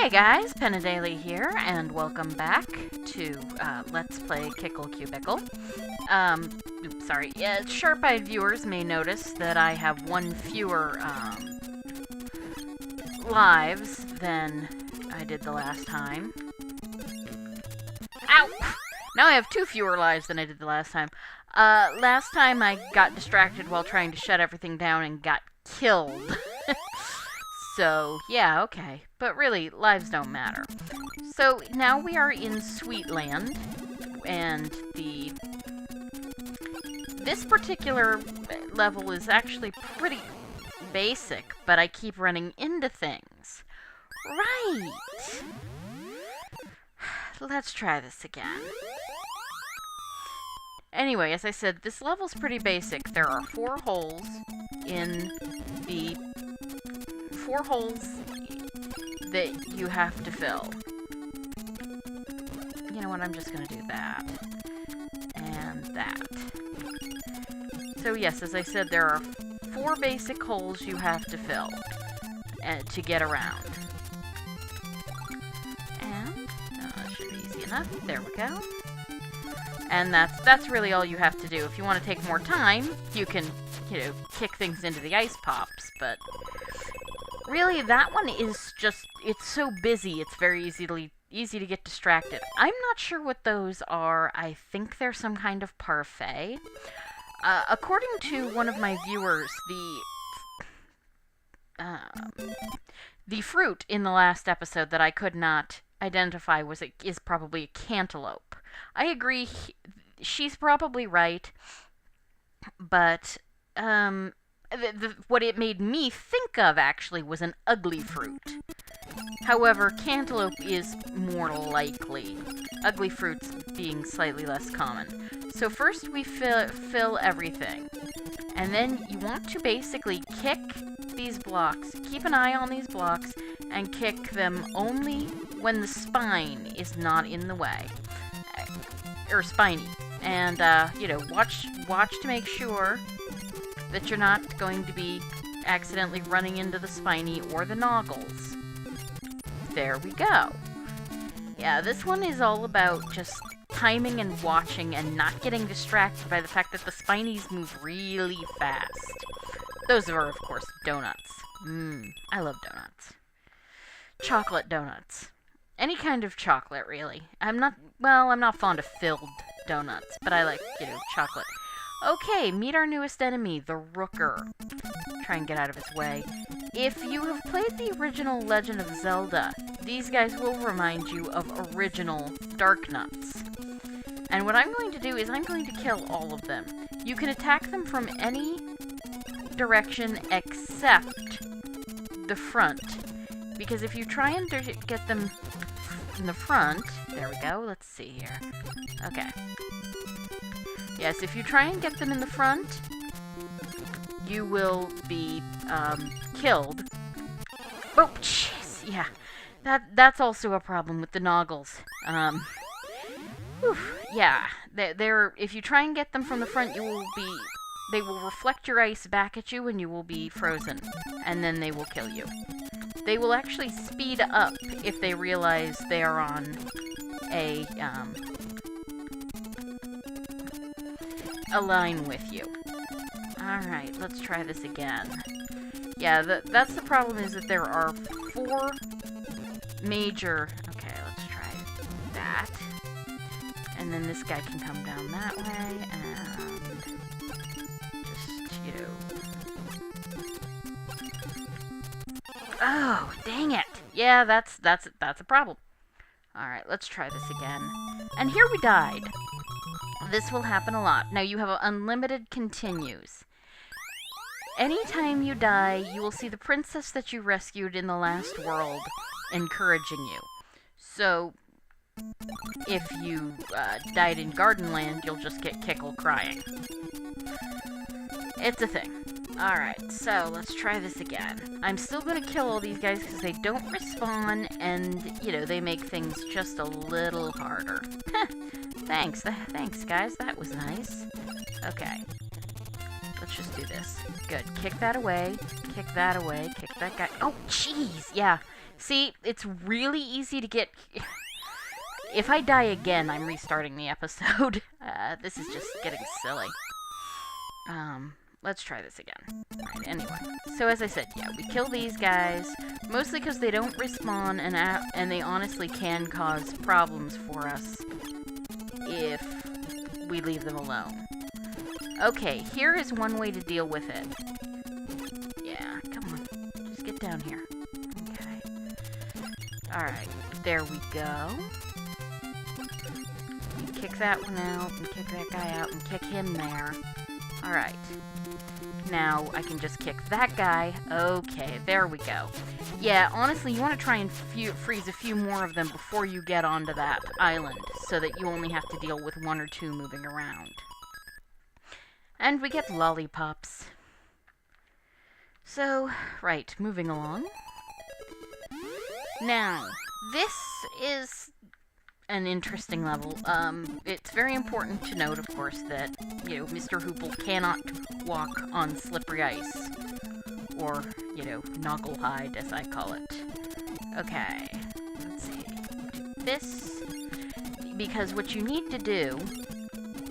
Hey guys, Penadaily here, and welcome back to Let's Play Kickle Cubicle. Sorry, sharp-eyed viewers may notice that I have one fewer lives than I did the last time. Ow! Now I have two fewer lives than I did the last time. Last time I got distracted while trying to shut everything down and got killed. So, yeah, okay. But really, lives don't matter. So, now we are in Sweetland, and this particular level is actually pretty basic, but I keep running into things. Right! Let's try this again. Anyway, as I said, this level's pretty basic. There are four holes that you have to fill. You know what, I'm just gonna do that. And that. So yes, as I said, there are four basic holes you have to fill to get around. And that should be easy enough. There we go. And that's really all you have to do. If you want to take more time, you can, kick things into the ice pops, but really, that one is just, it's so busy, it's very easy to get distracted. I'm not sure what those are. I think they're some kind of parfait. According to one of my viewers, the fruit in the last episode that I could not identify is probably a cantaloupe. I agree, she's probably right, but what it made me think of, actually, was an ugly fruit. However, cantaloupe is more likely, ugly fruits being slightly less common. So first we fill everything, and then you want to basically kick these blocks, keep an eye on these blocks, and kick them only when the spine is not in the way. Or spiny. And, watch to make sure that you're not going to be accidentally running into the spiny or the noggles. There we go. Yeah, this one is all about just timing and watching and not getting distracted by the fact that the spinies move really fast. Those are, of course, donuts. I love donuts. Chocolate donuts. Any kind of chocolate, really. I'm not fond of filled donuts, but I like, chocolate. Okay, meet our newest enemy, the Rooker. Try and get out of its way. If you have played the original Legend of Zelda, these guys will remind you of original Dark Nuts. And what I'm going to do is I'm going to kill all of them. You can attack them from any direction except the front. Because if you try and get them in the front... There we go, let's see here. Okay. Yes, if you try and get them in the front, you will be, killed. Oh, jeez, yeah. That's also a problem with the noggles. Yeah. If you try and get them from the front, they will reflect your ice back at you and you will be frozen. And then they will kill you. They will actually speed up if they realize they are on a line with you. Alright, let's try this again. Yeah, that's the problem, is that there are four major... Okay, let's try that. And then this guy can come down that way, and just, Oh, dang it! Yeah, that's a problem. Alright, let's try this again. And here we died. This will happen a lot. Now, you have unlimited continues. Anytime you die, you will see the princess that you rescued in the last world encouraging you. So, if you died in Gardenland, you'll just get Kickle crying. It's a thing. Alright, so let's try this again. I'm still gonna kill all these guys because they don't respawn, and, they make things just a little harder. Thanks, guys, that was nice. Okay. Let's just do this. Good. Kick that away, kick that away, kick that guy. Oh, jeez! Yeah, See, it's really easy to get... If I die again, I'm restarting the episode. This is just getting silly. Let's try this again. Right, anyway. So as I said, yeah, we kill these guys, mostly because they don't respawn, and they honestly can cause problems for us if we leave them alone. Okay, here is one way to deal with it. Yeah, come on. Just get down here. Okay. Alright, there we go. Kick that one out, and kick that guy out, and kick him there. Alright. Now, I can just kick that guy. Okay, there we go. Yeah, honestly, you want to try and freeze a few more of them before you get onto that island, so that you only have to deal with one or two moving around. And we get lollipops. So, right, moving along. Now, this is an interesting level. It's very important to note, of course, that, you know, Mr. Hoople cannot walk on slippery ice. Or, you know, noggle hide, as I call it. Okay, let's see. Do this, because what you need to do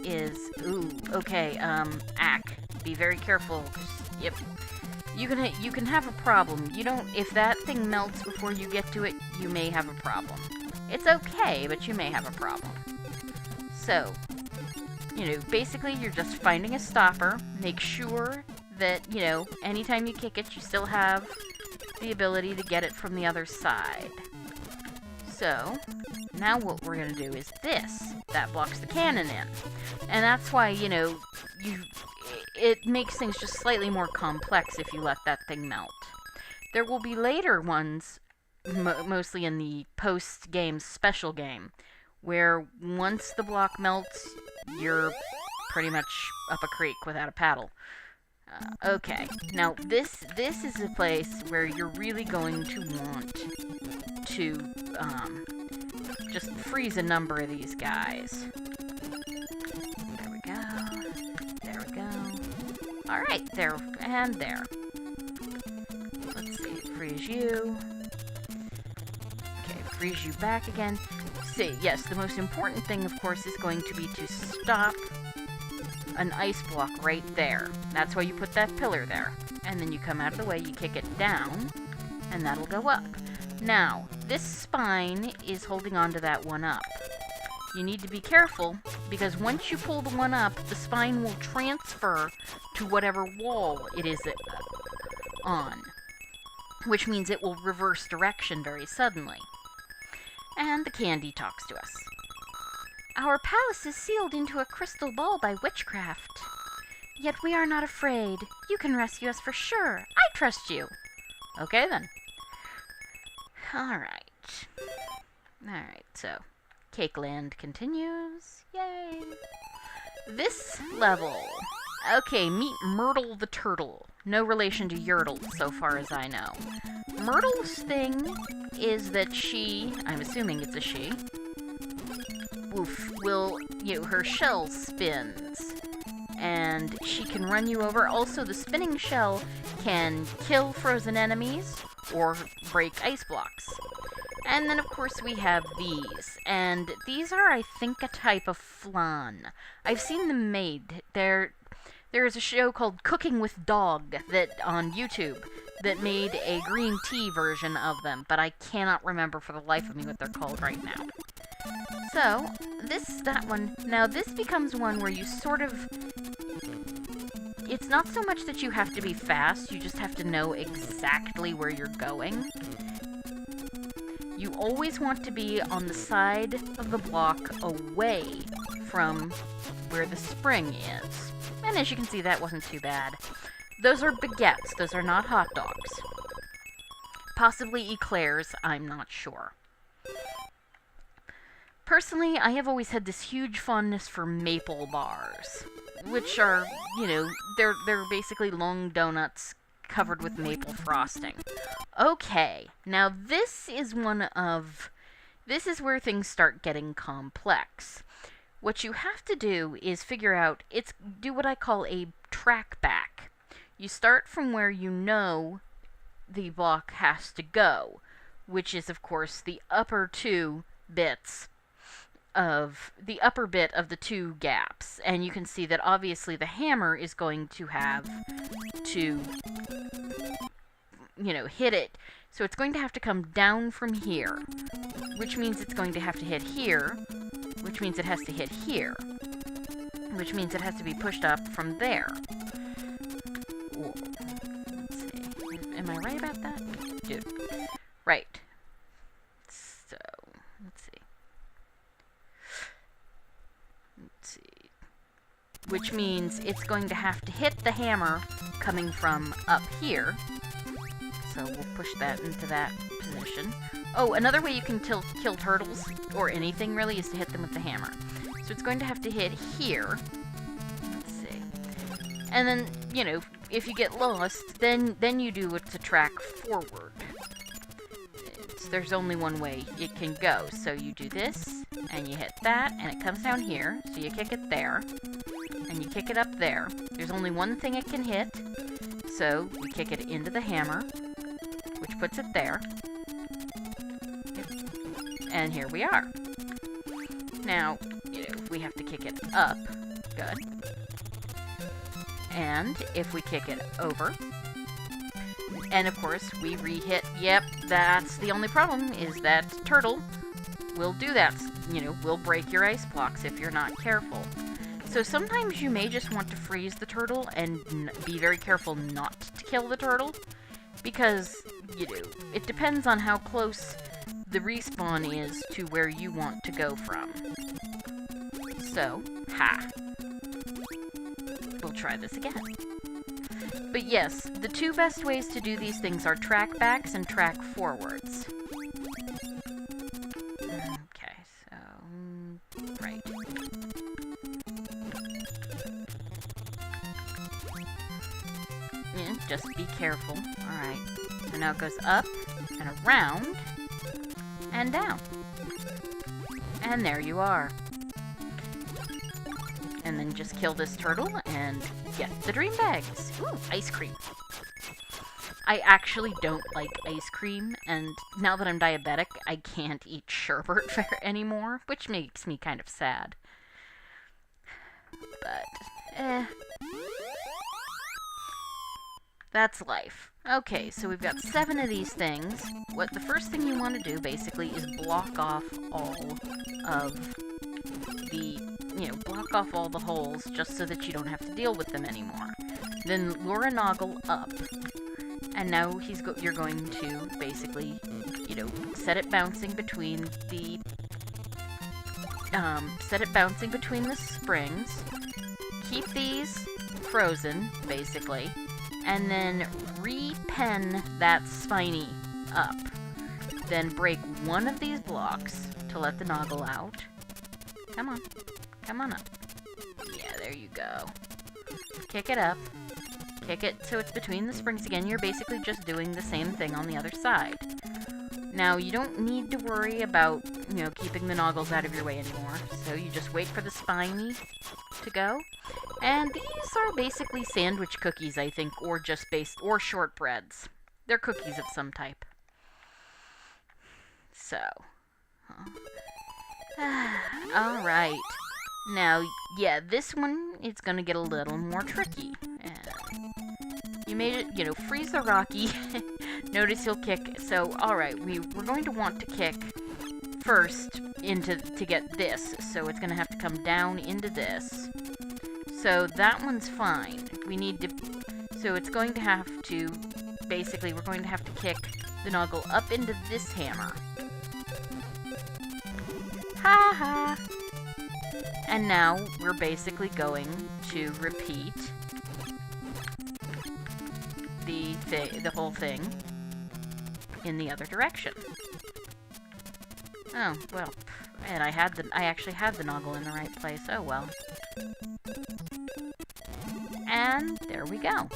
is... Ooh, okay, Ack. Be very careful. Yep. You can have a problem. You don't... If that thing melts before you get to it, you may have a problem. It's okay, but you may have a problem. So, you know, basically you're just finding a stopper. Make sure that, you know, anytime you kick it, you still have the ability to get it from the other side. So, now what we're going to do is this. That blocks the cannon in. And that's why, you know, it makes things just slightly more complex if you let that thing melt. There will be later ones, mostly in the post-game special game, where once the block melts, you're pretty much up a creek without a paddle. Okay, now this is a place where you're really going to want to just freeze a number of these guys. There we go. There we go. Alright, there and there. Let's see, freeze you. Okay, freeze you back again. See, yes, the most important thing, of course, is going to be to stop an ice block right there. That's why you put that pillar there. And then you come out of the way, you kick it down, and that'll go up. Now, this spine is holding on to that one up. You need to be careful, because once you pull the one up, the spine will transfer to whatever wall it is on, which means it will reverse direction very suddenly. And the candy talks to us. Our palace is sealed into a crystal ball by witchcraft. Yet we are not afraid. You can rescue us for sure. I trust you. Okay, then. Alright. Alright, so Cakeland continues. Yay! This level. Okay, meet Myrtle the Turtle. No relation to Yertle, so far as I know. Myrtle's thing is that she, I'm assuming it's a she, will, you know, her shell spins, and she can run you over. Also, the spinning shell can kill frozen enemies or break ice blocks. And then, of course, we have these, and these are, I think, a type of flan. I've seen them made. There is a show called Cooking with Dog that on YouTube that made a green tea version of them, but I cannot remember for the life of me what they're called right now. So, that one. Now, this becomes one where you sort of... It's not so much that you have to be fast, you just have to know exactly where you're going. You always want to be on the side of the block away from where the spring is. And as you can see, that wasn't too bad. Those are baguettes, those are not hot dogs. Possibly eclairs, I'm not sure. Personally, I have always had this huge fondness for maple bars, which are, you know, they're basically long donuts covered with maple frosting. Okay, now this is where things start getting complex. What you have to do is figure out, do what I call a track back. You start from where you know the block has to go, which is, of course, the upper two bits of the upper bit of the two gaps. And you can see that obviously the hammer is going to have to, you know, hit it. So it's going to have to come down from here, which means it's going to have to hit here, which means it has to hit here, which means it has to be pushed up from there. Whoa. Let's see. Am I right about that? Dude. Right. So, let's see. Which means it's going to have to hit the hammer coming from up here. So we'll push that into that position. Oh, another way you can kill turtles, or anything really, is to hit them with the hammer. So it's going to have to hit here. Let's see. And then, you know, if you get lost, then you do what's a track forward. There's only one way it can go. So you do this, and you hit that, and it comes down here. So you kick it there, and you kick it up there. There's only one thing it can hit, so we kick it into the hammer, which puts it there. And here we are. Now, you know, we have to kick it up. Good. And if we kick it over, and of course we re-hit, yep, that's the only problem, is that turtle will do that. You know, will break your ice blocks if you're not careful. So sometimes you may just want to freeze the turtle and be very careful not to kill the turtle, because, you know, it depends on how close the respawn is to where you want to go from. So, ha. We'll try this again. But yes, the two best ways to do these things are track backs and track forwards. Okay, so, right. Yeah, just be careful. Alright. So now it goes up, and around, and down. And there you are. And then just kill this turtle and get the dream bags. Ooh, ice cream. I actually don't like ice cream, and now that I'm diabetic, I can't eat sherbet anymore, which makes me kind of sad. But, that's life. Okay, so we've got 7 of these things. What the first thing you want to do, basically, is block off all of the, you know, block off all the holes just so that you don't have to deal with them anymore. Then lure a noggle up, and now you're going to basically, you know, set it bouncing between the springs. Keep these frozen, basically, and then re-pen that spiny up. Then break one of these blocks to let the noggle out. Come on. Come on up. Yeah, there you go. Kick it up. Kick it so it's between the springs again. You're basically just doing the same thing on the other side. Now, you don't need to worry about, you know, keeping the noggles out of your way anymore. So you just wait for the spiny to go. And these are basically sandwich cookies, I think, or or shortbreads. They're cookies of some type. So. Alright. Now, yeah, this one is gonna get a little more tricky. You made it, you know, freeze the Rocky. Notice he'll kick. So, alright, we're going to want to kick first to get this. So it's gonna have to come down into this. So that one's fine. So it's going to have to, basically, we're going to have to kick the noggle up into this hammer. Ha ha! And now we're basically going to repeat the whole thing in the other direction. Oh, well. And I actually had the noggle in the right place. Oh well. And there we go.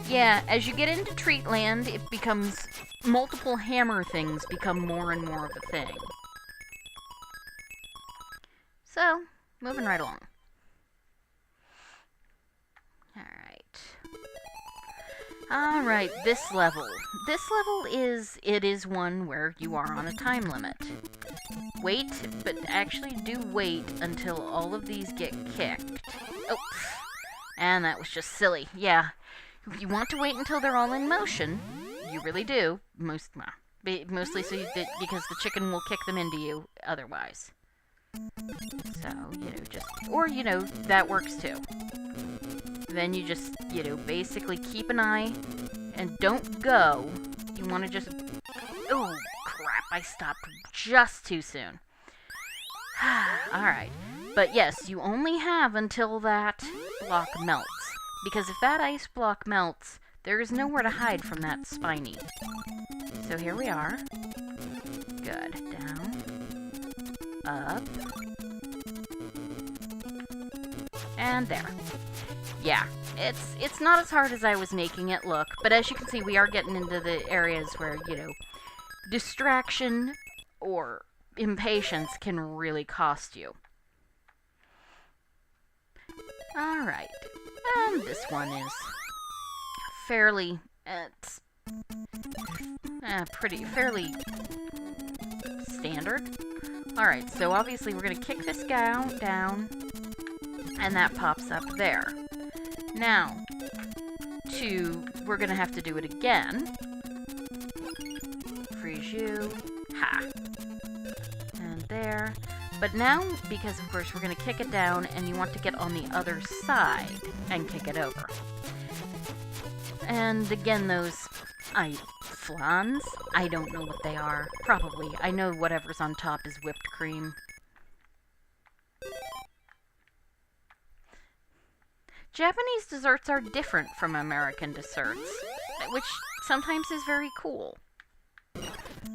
Yeah, as you get into Treatland, it becomes, multiple hammer things become more and more of a thing. So, moving right along. Alright. Alright, this level. This level is one where you are on a time limit. Wait, but actually do wait until all of these get kicked. Oh, and that was just silly. Yeah, you want to wait until they're all in motion. You really do. Mostly so because the chicken will kick them into you otherwise. So, that works too. Then you just, basically keep an eye and don't go. You want to just... Oh, crap, I stopped just too soon. Alright, but yes, you only have until that block melts. Because if that ice block melts, there is nowhere to hide from that spiny. So here we are. Good. Down. Up. And there. Yeah, it's not as hard as I was making it look, but as you can see, we are getting into the areas where, distraction or impatience can really cost you. Alright, and this one is fairly, fairly standard. Alright, so obviously we're going to kick this guy down, and that pops up there. Now, we're going to have to do it again. Freeze you. Ha. And there. But now, because of course we're going to kick it down, and you want to get on the other side and kick it over. And again, those flans, I don't know what they are. Probably. I know whatever's on top is whipped cream. Japanese desserts are different from American desserts, which sometimes is very cool.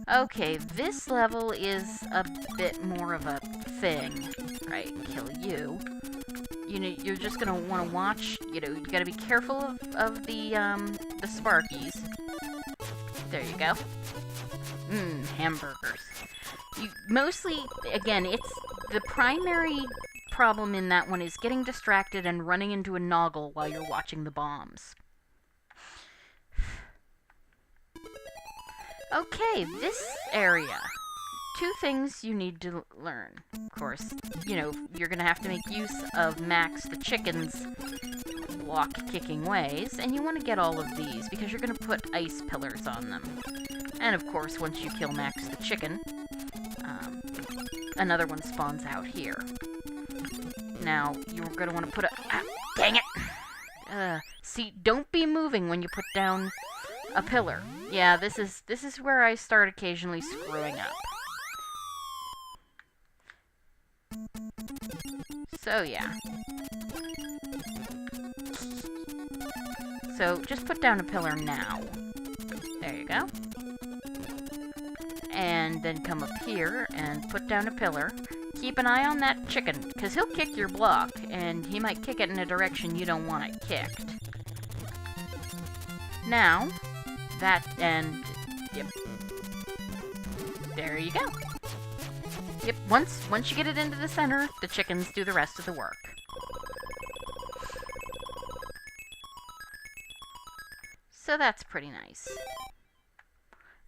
Okay, this level is a bit more of a thing. Right, kill you. You're just gonna want to watch, you gotta be careful of the Sparkies. There you go. Hamburgers. Mostly, again, it's the primary problem in that one is getting distracted and running into a noggle while you're watching the bombs. Okay, this area. 2 things you need to learn. Of course, you're gonna have to make use of Max the chicken's block-kicking ways, and you want to get all of these because you're gonna put ice pillars on them. And of course, once you kill Max the chicken, another one spawns out here. Now, you're going to want to put dang it! See, don't be moving when you put down a pillar. Yeah, this is where I start occasionally screwing up. So, yeah. So, just put down a pillar now. There you go. And then come up here and put down a pillar. Keep an eye on that chicken, because he'll kick your block, and he might kick it in a direction you don't want it kicked. Now, yep. There you go. Yep, once you get it into the center, the chickens do the rest of the work. So that's pretty nice.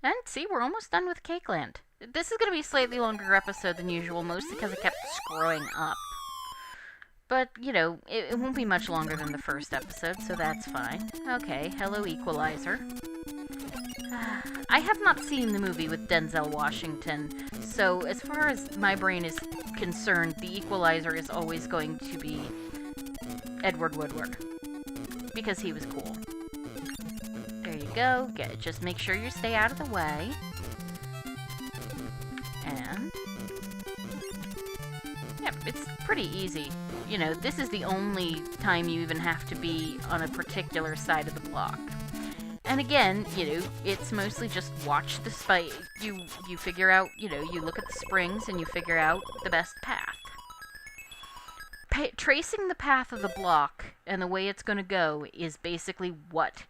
And see, we're almost done with Cake Land. This is going to be a slightly longer episode than usual, mostly because I kept screwing up. But, it won't be much longer than the first episode, so that's fine. Okay, hello Equalizer. I have not seen the movie with Denzel Washington, so as far as my brain is concerned, the Equalizer is always going to be Edward Woodward. Because he was cool. There you go. Just make sure you stay out of the way. And yeah, it's pretty easy. This is the only time you even have to be on a particular side of the block. And again, it's mostly just watch the spike. You figure out, you look at the springs and you figure out the best path. Tracing the path of the block and the way it's going to go is basically what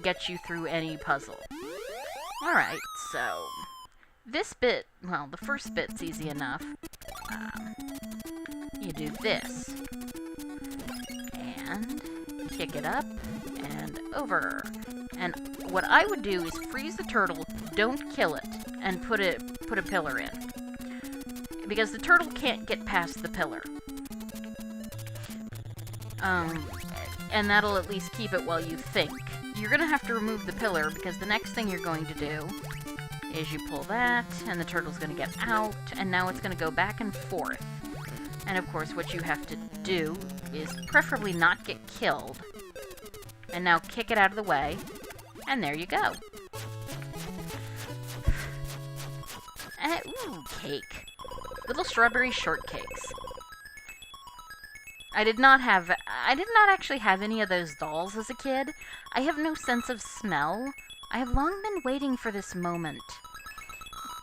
gets you through any puzzle. Alright, so this bit, well, the first bit's easy enough. You do this. And kick it up, and over. And what I would do is freeze the turtle, don't kill it, and put a pillar in. Because the turtle can't get past the pillar. And that'll at least keep it while you think. You're gonna have to remove the pillar, because the next thing you're going to do is you pull that, and the turtle's gonna get out, and now it's gonna go back and forth. And of course, what you have to do is preferably not get killed. And now kick it out of the way, and there you go. And, ooh, cake. Little strawberry shortcakes. I did not actually have any of those dolls as a kid. I have no sense of smell. I have long been waiting for this moment.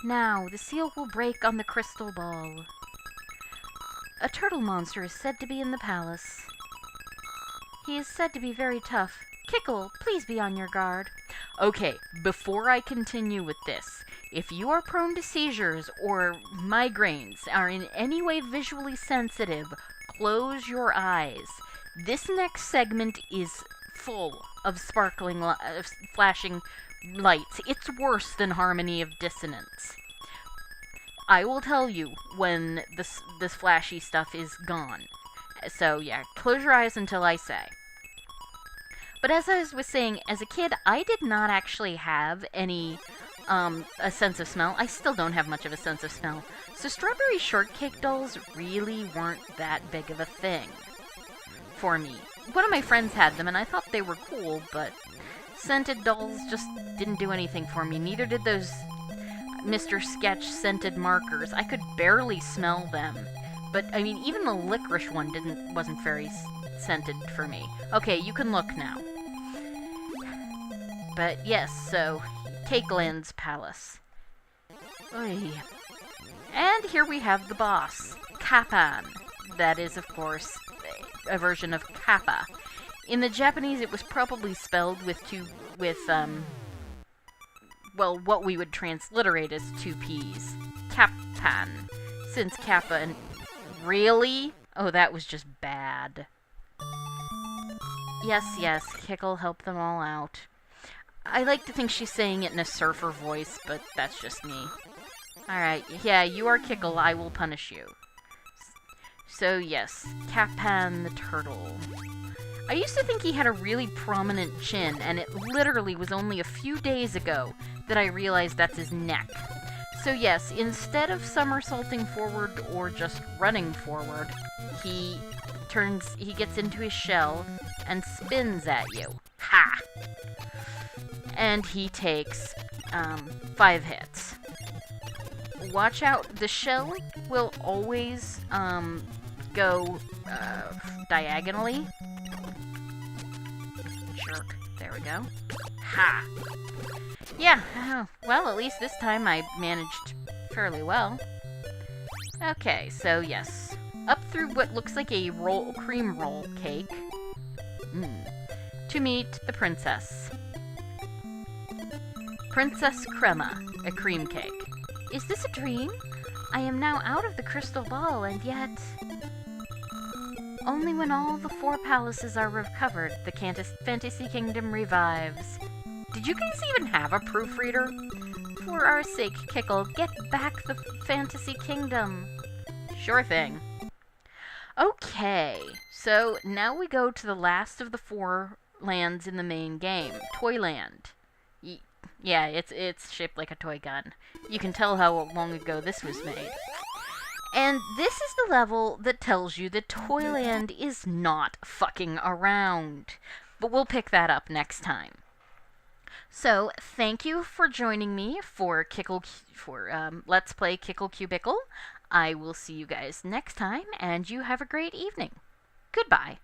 Now, the seal will break on the crystal ball. A turtle monster is said to be in the palace. He is said to be very tough. Kickle, please be on your guard. Okay, before I continue with this, if you are prone to seizures or migraines, are in any way visually sensitive, close your eyes. This next segment is full of sparkling, flashing lights. It's worse than Harmony of Dissonance. I will tell you when this flashy stuff is gone. So yeah, close your eyes until I say. But as I was saying, as a kid, I did not actually have any, a sense of smell. I still don't have much of a sense of smell. So strawberry shortcake dolls really weren't that big of a thing for me. One of my friends had them, and I thought they were cool, but scented dolls just didn't do anything for me. Neither did those Mr. Sketch scented markers. I could barely smell them. But, I mean, even the licorice one wasn't very scented for me. Okay, you can look now. But yes, so Cakeland's Palace. Oy. And here we have the boss, Kappan. That is, of course, a version of Kappa. In the Japanese, it was probably spelled with well, what we would transliterate as two P's. Kappan. Since Kappa and... Really? Oh, that was just bad. Yes, Kickle helped them all out. I like to think she's saying it in a surfer voice, but that's just me. Alright, yeah, you are Kickle, I will punish you. So yes, Kappan the turtle. I used to think he had a really prominent chin, and it literally was only a few days ago that I realized that's his neck. So yes, instead of somersaulting forward or just running forward, he gets into his shell and spins at you. Ha! And he takes 5 hits. Watch out, the shell will always go diagonally. Jerk. There we go. Ha! Yeah, well, at least this time I managed fairly well. Okay, so yes. Up through what looks like a cream roll cake. To meet the princess. Princess Crema, a cream cake. Is this a dream? I am now out of the crystal ball, and yet... Only when all the 4 palaces are recovered, the fantasy kingdom revives. Did you guys even have a proofreader? For our sake, Kickle, get back the fantasy kingdom. Sure thing. Okay, so now we go to the last of the 4 lands in the main game, Toyland. Yeah, it's shaped like a toy gun. You can tell how long ago this was made. And this is the level that tells you that Toyland is not fucking around. But we'll pick that up next time. So, thank you for joining me for Let's Play Kickle Cubicle. I will see you guys next time, and you have a great evening. Goodbye.